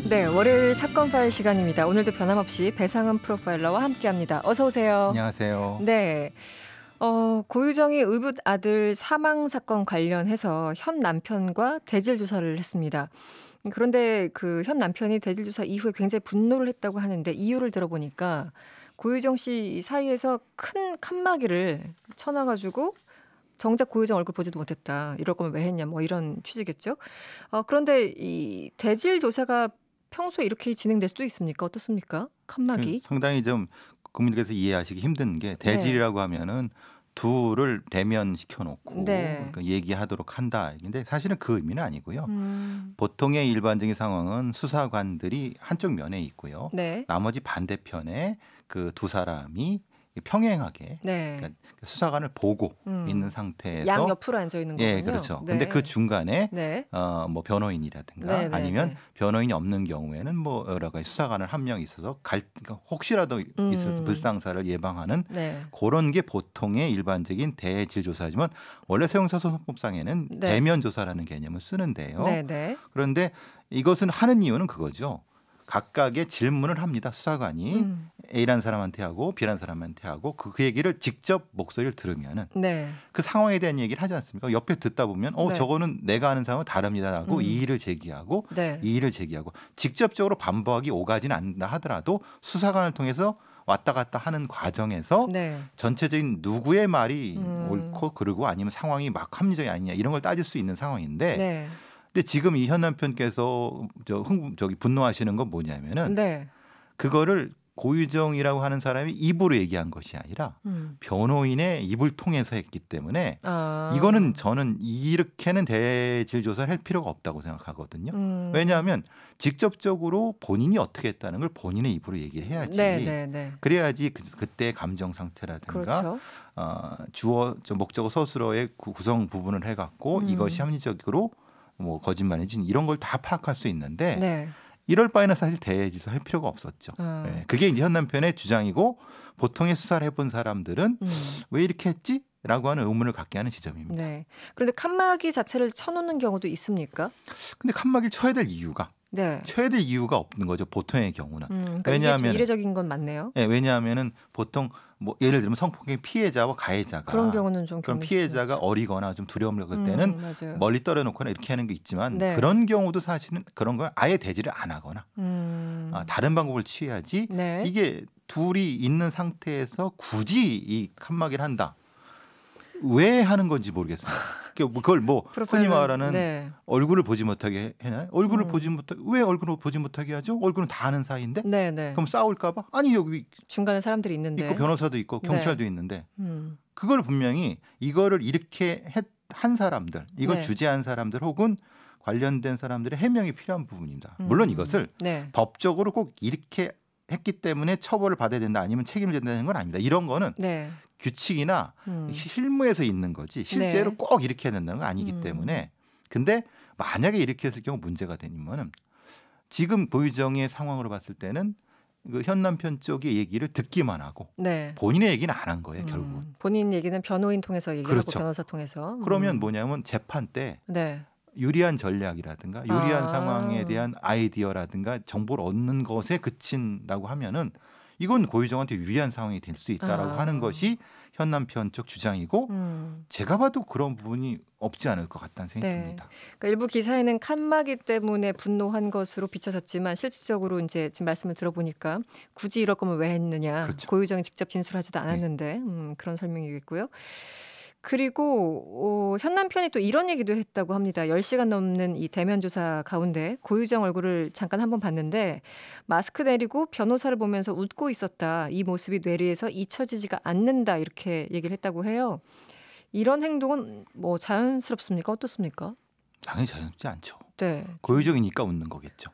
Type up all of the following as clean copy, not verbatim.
네, 월요일 사건 파일 시간입니다. 오늘도 변함없이 배상은 프로파일러와 함께합니다. 어서 오세요. 안녕하세요. 네, 고유정의 의붓 아들 사망 사건 관련해서 현 남편과 대질 조사를 했습니다. 그런데 그 현 남편이 대질 조사 이후에 굉장히 분노를 했다고 하는데 이유를 들어보니까 고유정 씨 사이에서 큰 칸막이를 쳐놔가지고 정작 고유정 얼굴 보지도 못했다. 이럴 거면 왜 했냐 뭐 이런 취지겠죠. 그런데 이 대질 조사가 평소에 이렇게 진행될 수도 있습니까? 어떻습니까? 칸막이. 상당히 좀 국민들께서 이해하시기 힘든 게 대질이라고 하면은 둘을 대면시켜 놓고 네. 얘기하도록 한다. 근데 사실은 그 의미는 아니고요. 보통의 일반적인 상황은 수사관들이 한쪽 면에 있고요. 네. 나머지 반대편에 그 두 사람이 평행하게 네. 그러니까 수사관을 보고 있는 상태에서 양 옆으로 앉아 있는 거군요. 예, 그렇죠. 네. 근데 그 중간에 네. 뭐 변호인이라든가 네, 네, 아니면 네. 변호인이 없는 경우에는 뭐 여러 가지 수사관을 한 명 있어서 그러니까 혹시라도 있어서 불상사를 예방하는 네. 그런 게 보통의 일반적인 대질 조사지만 원래 세형사소송법상에는 네. 대면 조사라는 개념을 쓰는데요. 네, 네. 그런데 이것은 하는 이유는 그거죠. 각각의 질문을 합니다. 수사관이 A라는 사람한테 하고 B라는 사람한테 하고 그 얘기를 직접 목소리를 들으면은 네. 그 상황에 대한 얘기를 하지 않습니까? 옆에 듣다 보면 네. 저거는 내가 아는 상황은 다릅니다라고 이의를 제기하고 네. 이의를 제기하고 직접적으로 반박이 오가지는 않는다 하더라도 수사관을 통해서 왔다 갔다 하는 과정에서 네. 전체적인 누구의 말이 옳고 그르고 아니면 상황이 막 합리적이 아니냐 이런 걸 따질 수 있는 상황인데 네. 근데 지금 이 현 남편께서 분노하시는 건 뭐냐면은 네. 그거를 고유정이라고 하는 사람이 입으로 얘기한 것이 아니라 변호인의 입을 통해서 했기 때문에 이거는 저는 이렇게는 대질 조사를 할 필요가 없다고 생각하거든요. 왜냐하면 직접적으로 본인이 어떻게 했다는 걸 본인의 입으로 얘기를 해야지. 네, 네, 네. 그래야지 그때 감정 상태라든가 그렇죠. 주어 목적어 서술어의 구성 부분을 해갖고 이것이 합리적으로 뭐 거짓말인지 이런 걸 다 파악할 수 있는데 네. 이럴 바에는 사실 대지수 할 필요가 없었죠. 네. 그게 이제 현 남편의 주장이고 보통의 수사를 해본 사람들은 왜 이렇게 했지? 라고 하는 의문을 갖게 하는 지점입니다. 네. 그런데 칸막이 자체를 쳐놓는 경우도 있습니까? 근데 칸막이를 쳐야 될 이유가 네. 쳐야 될 이유가 없는 거죠. 보통의 경우는. 그러니까 왜냐하면 이게 좀 이례적인 건 맞네요. 네, 왜냐하면은 보통 뭐 예를 들면 성폭행 피해자와 가해자가 그런 경우는 좀 그럼 피해자가 어리거나 좀 두려움을 갖을 때는 맞아요. 멀리 떨어놓거나 이렇게 하는 게 있지만 네. 그런 경우도 사실은 그런 걸 아예 대지를 안 하거나 다른 방법을 취해야지 네. 이게 둘이 있는 상태에서 굳이 이 칸막이를 한다. 왜 하는 건지 모르겠습니다. 그걸 뭐 흔히 말하는 네. 얼굴을 보지 못하게 해나요? 얼굴을 보지 못하게 왜 얼굴을 보지 못하게 하죠? 얼굴은 다 아는 사이인데 네, 네. 그럼 싸울까봐? 아니 여기 중간에 사람들이 있는데 있고 변호사도 있고 경찰도 있는데 그걸 분명히 이거를 이렇게 한 사람들 이걸 네. 주재한 사람들 혹은 관련된 사람들의 해명이 필요한 부분입니다. 물론 이것을 네. 법적으로 꼭 이렇게 했기 때문에 처벌을 받아야 된다 아니면 책임을 져야 되는 건 아닙니다. 이런 거는 네. 규칙이나 실무에서 있는 거지 실제로 네. 꼭 이렇게 해야 된다는 건 아니기 때문에 근데 만약에 이렇게 했을 경우 문제가 되면은 지금 고유정의 상황으로 봤을 때는 그 현 남편 쪽의 얘기를 듣기만 하고 네. 본인의 얘기는 안 한 거예요 결국. 본인 얘기는 변호인 통해서 얘기하고 그렇죠. 변호사 통해서. 그러면 뭐냐면 재판 때 네. 유리한 전략이라든가 유리한 아. 상황에 대한 아이디어라든가 정보를 얻는 것에 그친다고 하면은 이건 고유정한테 유리한 상황이 될 수 있다라고 하는 것이 현 남편 쪽 주장이고 제가 봐도 그런 부분이 없지 않을 것 같다는 생각이 네. 듭니다. 그러니까 일부 기사에는 칸막이 때문에 분노한 것으로 비춰졌지만 실질적으로 이제 지금 말씀을 들어보니까 굳이 이럴 거면 왜 했느냐. 그렇죠. 고유정이 직접 진술하지도 않았는데 그런 설명이겠고요. 그리고 현 남편이 또 이런 얘기도 했다고 합니다. 10시간 넘는 이 대면 조사 가운데 고유정 얼굴을 잠깐 한번 봤는데 마스크 내리고 변호사를 보면서 웃고 있었다. 이 모습이 뇌리에서 잊혀지지가 않는다. 이렇게 얘기를 했다고 해요. 이런 행동은 뭐 자연스럽습니까? 어떻습니까? 당연히 자연스럽지 않죠. 네. 고유정이니까 웃는 거겠죠.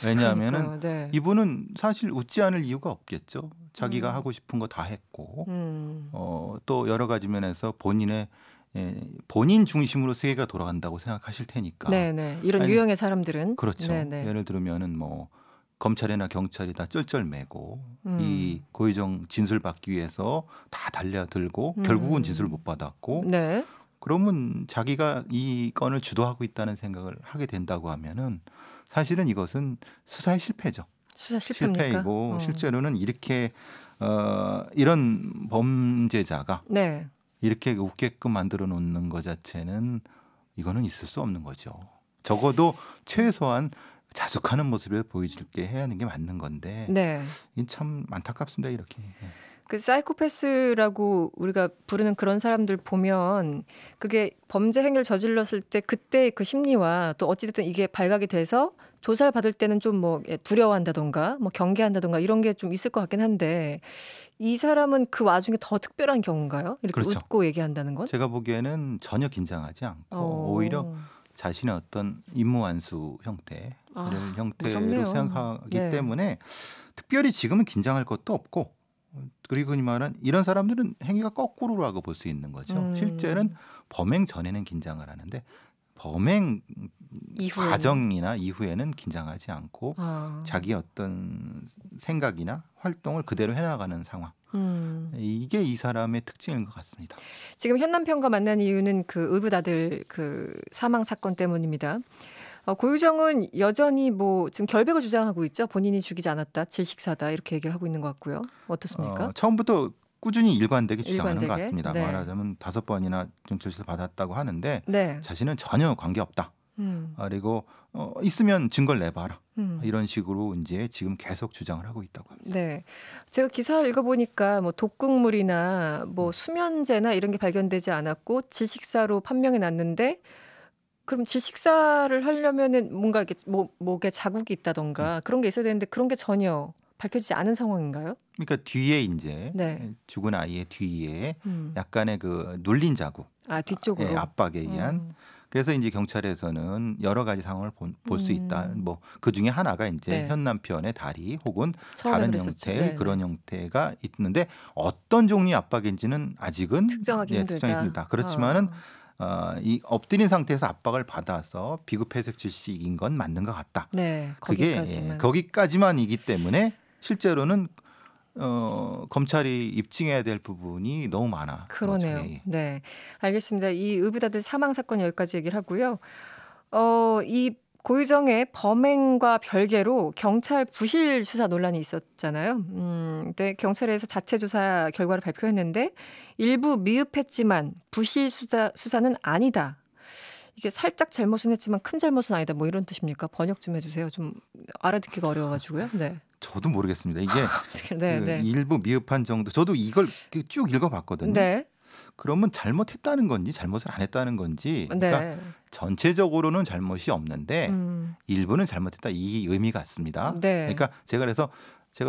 왜냐하면은 네. 이분은 사실 웃지 않을 이유가 없겠죠. 자기가 하고 싶은 거 다 했고 또 여러 가지 면에서 본인 중심으로 세계가 돌아간다고 생각하실 테니까. 네네. 이런 아니, 유형의 사람들은 그렇죠. 네네. 예를 들면은 뭐 검찰이나 경찰이 다 쩔쩔매고 이 고유정 진술 받기 위해서 다 달려들고 결국은 진술을 못 받았고 네. 그러면 자기가 이 건을 주도하고 있다는 생각을 하게 된다고 하면은 사실은 이것은 수사의 실패죠. 수사 실패입니까? 실패이고 실제로는 이렇게 이런 범죄자가 네. 이렇게 웃게끔 만들어 놓는 것 자체는 이거는 있을 수 없는 거죠. 적어도 최소한 자숙하는 모습을 보여줄게 해야 하는 게 맞는 건데 네. 참 안타깝습니다. 이렇게. 그 사이코패스라고 우리가 부르는 그런 사람들 보면 그게 범죄 행위를 저질렀을 때 그때 그 심리와 또 어찌됐든 이게 발각이 돼서 조사를 받을 때는 좀 뭐 두려워한다던가 뭐 경계한다던가 이런 게 좀 있을 것 같긴 한데 이 사람은 그 와중에 더 특별한 경우인가요? 이렇게 그렇죠. 웃고 얘기한다는 건? 제가 보기에는 전혀 긴장하지 않고 오히려 자신의 어떤 임무완수 형태를 형태로 무섭네요. 생각하기 네. 때문에 특별히 지금은 긴장할 것도 없고 그리고 이 말은 이런 사람들은 행위가 거꾸로라고 볼 수 있는 거죠. 실제는 범행 전에는 긴장을 하는데 범행 이후에는. 과정이나 이후에는 긴장하지 않고 자기의 어떤 생각이나 활동을 그대로 해나가는 상황. 이게 이 사람의 특징인 것 같습니다. 지금 현 남편과 만난 이유는 그 의붓아들 그 사망 사건 때문입니다. 고유정은 여전히 뭐 지금 결백을 주장하고 있죠. 본인이 죽이지 않았다, 질식사다 이렇게 얘기를 하고 있는 것 같고요. 어떻습니까? 처음부터 꾸준히 일관되게 주장하는 것 같습니다. 네. 말하자면 5번이나 좀 절차를 받았다고 하는데 네. 자신은 전혀 관계 없다. 그리고 있으면 증거를 내봐라. 이런 식으로 이제 지금 계속 주장을 하고 있다고 합니다. 네, 제가 기사를 읽어보니까 뭐 독극물이나 뭐 수면제나 이런 게 발견되지 않았고 질식사로 판명이 났는데 그럼 질식사를 하려면은 뭔가 이렇게 목에 자국이 있다던가 그런 게 있어야 되는데 그런 게 전혀 밝혀지지 않은 상황인가요? 그러니까 뒤에 이제 네. 죽은 아이의 뒤에 약간의 그 눌린 자국, 뒤쪽으로 압박에 의한. 그래서 이제 경찰에서는 여러 가지 상황을 볼 수 있다. 뭐 그 중에 하나가 이제 네. 현 남편의 다리 혹은 처음에 다른 그랬었죠. 형태의 네, 그런 형태가 있는데 어떤 종류의 압박인지는 아직은 특정하기 특정이 힘들다. 힘들다. 그렇지만은 이 엎드린 상태에서 압박을 받아서 비급회색 질식인 건 맞는 것 같다. 네, 그게 거기까지만. 거기까지만이기 때문에 실제로는 검찰이 입증해야 될 부분이 너무 많아. 그러네요. 예. 네, 알겠습니다. 이 의붓아들 사망 사건 여기까지 얘기를 하고요. 이 고유정의 범행과 별개로 경찰 부실 수사 논란이 있었잖아요. 근데 경찰에서 자체 조사 결과를 발표했는데 일부 미흡했지만 부실 수사는 아니다. 이게 살짝 잘못은 했지만 큰 잘못은 아니다. 뭐 이런 뜻입니까? 번역 좀 해주세요. 좀 알아듣기가 어려워가지고요. 네. 저도 모르겠습니다. 이게 네, 네. 일부 미흡한 정도. 저도 이걸 쭉 읽어봤거든요. 네. 그러면 잘못했다는 건지 잘못을 안 했다는 건지. 그러니까 네. 전체적으로는 잘못이 없는데 일부는 잘못했다 이 의미 같습니다. 네. 그러니까 제가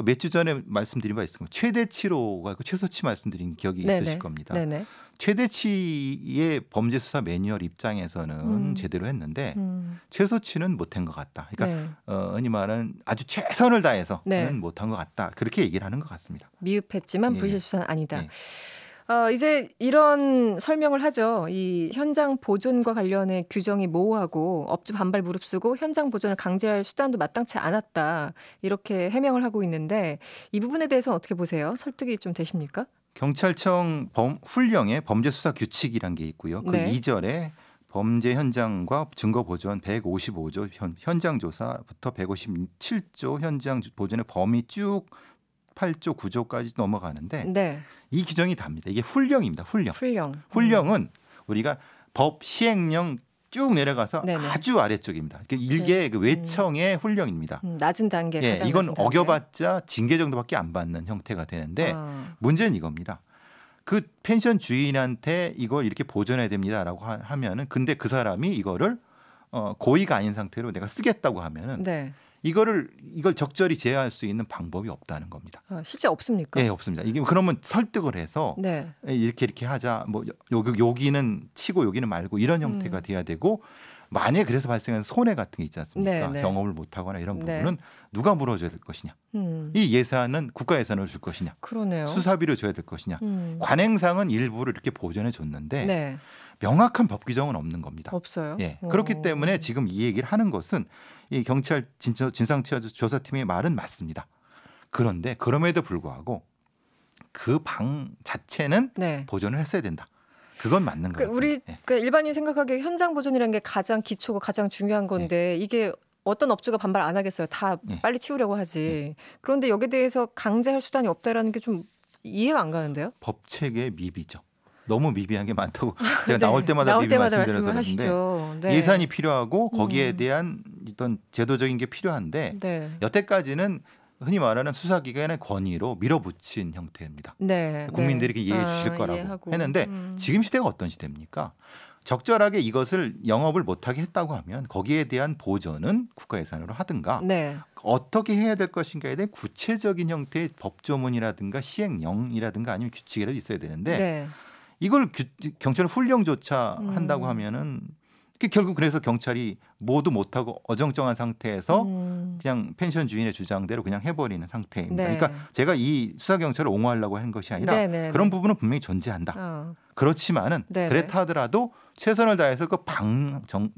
몇 주 전에 말씀드린 바 있습니다. 최대치로가 있고 최소치 말씀드린 기억이 네네. 있으실 겁니다. 네네. 최대치의 범죄 수사 매뉴얼 입장에서는 제대로 했는데 최소치는 못한 것 같다. 그러니까 흔히 말하는 아주 최선을 다해서는 네. 못한 것 같다. 그렇게 얘기를 하는 것 같습니다. 미흡했지만 예. 부실 수사는 아니다. 예. 이제 이런 설명을 하죠. 이 현장 보존과 관련해 규정이 모호하고 업주 반발 무릅쓰고 현장 보존을 강제할 수단도 마땅치 않았다. 이렇게 해명을 하고 있는데 이 부분에 대해서는 어떻게 보세요? 설득이 좀 되십니까? 경찰청 훈령에 범죄 수사 규칙이란 게 있고요. 그 네. 2절에 범죄 현장과 증거 보존 155조 현장 조사부터 157조 현장 보존의 범위 쭉 8조 9조까지 넘어가는데 네. 이 규정이 답니다. 이게 훈령입니다. 훈령. 훈령은 우리가 법 시행령 쭉 내려가서 네네. 아주 아래쪽입니다. 일개 그 외청의 훈령입니다. 낮은 단계. 예, 가장 이건 낮은 단계. 어겨봤자 징계 정도밖에 안 받는 형태가 되는데 문제는 이겁니다. 그 펜션 주인한테 이걸 이렇게 보존해야 됩니다라고 하면은 근데 그 사람이 이거를 고의가 아닌 상태로 내가 쓰겠다고 하면은 네. 이걸 적절히 제어할 수 있는 방법이 없다는 겁니다. 실제 없습니까? 예, 없습니다. 이게 그러면 설득을 해서 네. 이렇게 하자. 뭐 여기는 치고 여기는 말고 이런 형태가 돼야 되고 만약에 그래서 발생하는 손해 같은 게 있지 않습니까? 네. 경험을 못하거나 이런 네. 부분은 누가 물어줘야 될 것이냐? 이 예산은 국가 예산으로 줄 것이냐? 그러네요. 수사비로 줘야 될 것이냐? 관행상은 일부를 이렇게 보존해 줬는데 네. 명확한 법 규정은 없는 겁니다. 없어요. 예. 그렇기 때문에 지금 이 얘기를 하는 것은 이 경찰 진상조사팀의 말은 맞습니다. 그런데 그럼에도 불구하고 그 방 자체는 네. 보존을 했어야 된다. 그건 맞는 거예요. 우리 일반인 생각하기에 현장 보존이라는 게 가장 기초고 가장 중요한 건데 이게 어떤 업주가 반발 안 하겠어요. 다 빨리 치우려고 하지. 그런데 여기에 대해서 강제할 수단이 없다라는 게 좀 이해가 안 가는데요. 법 체계의 미비죠. 너무 미비한 게 많다고 제가 나올 때마다 미비 말씀드려서 그런데 예산이 필요하고 거기에 대한 어떤 제도적인 게 필요한데 여태까지는 흔히 말하는 수사기관의 권위로 밀어붙인 형태입니다. 국민들이 이렇게 이해해 주실 거라고 이해하고. 했는데 지금 시대가 어떤 시대입니까? 적절하게 이것을 영업을 못하게 했다고 하면 거기에 대한 보전은 국가 예산으로 하든가 어떻게 해야 될 것인가에 대한 구체적인 형태의 법조문이라든가 시행령이라든가 아니면 규칙이라도 있어야 되는데 이걸 경찰 훈령조차 한다고 하면은 결국 그래서 경찰이 모두 못하고 어정쩡한 상태에서 그냥 펜션 주인의 주장대로 그냥 해버리는 상태입니다. 그러니까 제가 이 수사경찰을 옹호하려고 하는 것이 아니라 그런 부분은 분명히 존재한다. 그렇지만은 그렇다 하더라도 최선을 다해서 그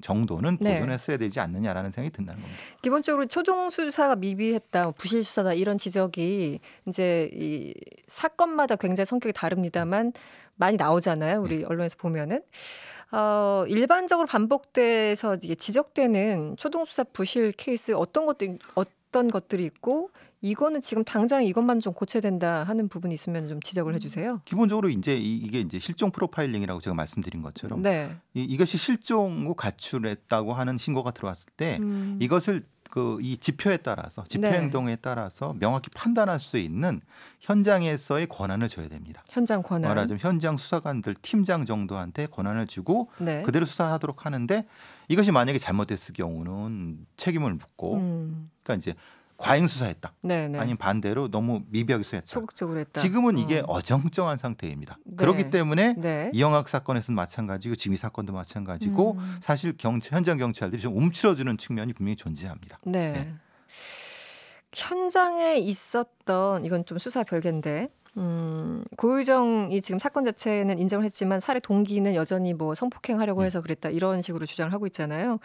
정도는 보존했어야 되지 않느냐라는 생각이 든다는 겁니다. 기본적으로 초동 수사가 미비했다, 부실 수사다 이런 지적이 이제 이 사건마다 굉장히 성격이 다릅니다만 많이 나오잖아요. 우리 언론에서 보면은. 일반적으로 반복돼서 이게 지적되는 초동 수사 부실 케이스 어떤 것들이 있고 이거는 지금 당장 이것만 좀 고쳐야 된다 하는 부분이 있으면 좀 지적을 해주세요. 기본적으로 이제 이게 이제 실종 프로파일링이라고 제가 말씀드린 것처럼 이것이 실종 후 가출했다고 하는 신고가 들어왔을 때 이것을 이 지표에 따라서 집회 행동에 따라서 명확히 판단할 수 있는 현장에서의 권한을 줘야 됩니다. 현장 권한. 말하자면 현장 수사관들 팀장 정도한테 권한을 주고 그대로 수사하도록 하는데 이것이 만약에 잘못됐을 경우는 책임을 묻고 그러니까 이제 과잉 수사했다. 아니면 반대로 너무 미비하게 수사했다. 소극적으로 했다. 지금은 이게 어정쩡한 상태입니다. 그렇기 때문에 이영학 사건에서는 마찬가지고 지금 이 사건도 마찬가지고 사실 현장 경찰들이 좀 움츠러주는 측면이 분명히 존재합니다. 현장에 있었던 이건 좀 수사 별개인데 고유정이 지금 사건 자체는 인정을 했지만 살해 동기는 여전히 뭐 성폭행하려고 해서 그랬다 이런 식으로 주장을 하고 있잖아요.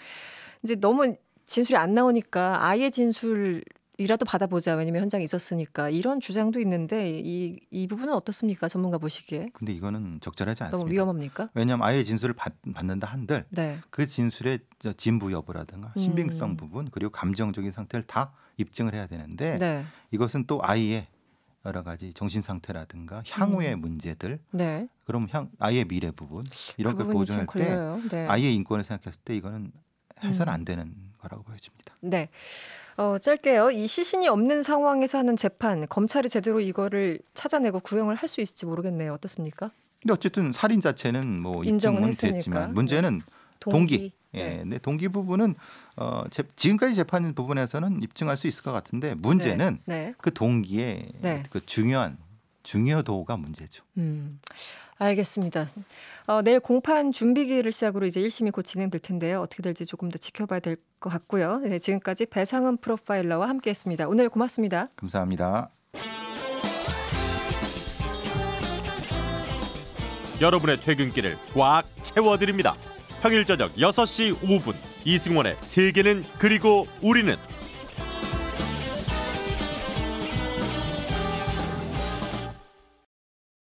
이제 너무 진술이 안 나오니까 아예 진술이라도 받아보자. 왜냐면 현장에 있었으니까. 이런 주장도 있는데 이 부분은 어떻습니까? 전문가 보시기에. 근데 이거는 적절하지 않습니다. 너무 위험합니까? 왜냐하면 아예 진술을 받는다 한들 그 진술의 진부 여부라든가 신빙성 부분 그리고 감정적인 상태를 다 입증을 해야 되는데 이것은 또 아이의 여러 가지 정신 상태라든가 향후의 문제들 그럼 아이의 미래 부분 이런 걸 보존할 때 아이의 인권을 생각했을 때 이거는 해서는 안 되는 거라고 보여집니다. 짧게요. 이 시신이 없는 상황에서 하는 재판, 검찰이 제대로 이거를 찾아내고 구형을 할 수 있을지 모르겠네요. 어떻습니까? 근데 어쨌든 살인 자체는 뭐 인정은 됐지만 문제는 동기. 동기 부분은 지금까지 재판 부분에서는 입증할 수 있을 것 같은데 문제는 그 동기의 그 중요도가 문제죠. 알겠습니다. 내일 공판 준비기를 시작으로 이제 1심이 곧 진행될 텐데요. 어떻게 될지 조금 더 지켜봐야 될 것 같고요. 지금까지 배상은 프로파일러와 함께했습니다. 오늘 고맙습니다. 감사합니다. 여러분의 퇴근길을 꽉 채워드립니다. 평일 저녁 6시 5분 이승원의 세계는 그리고 우리는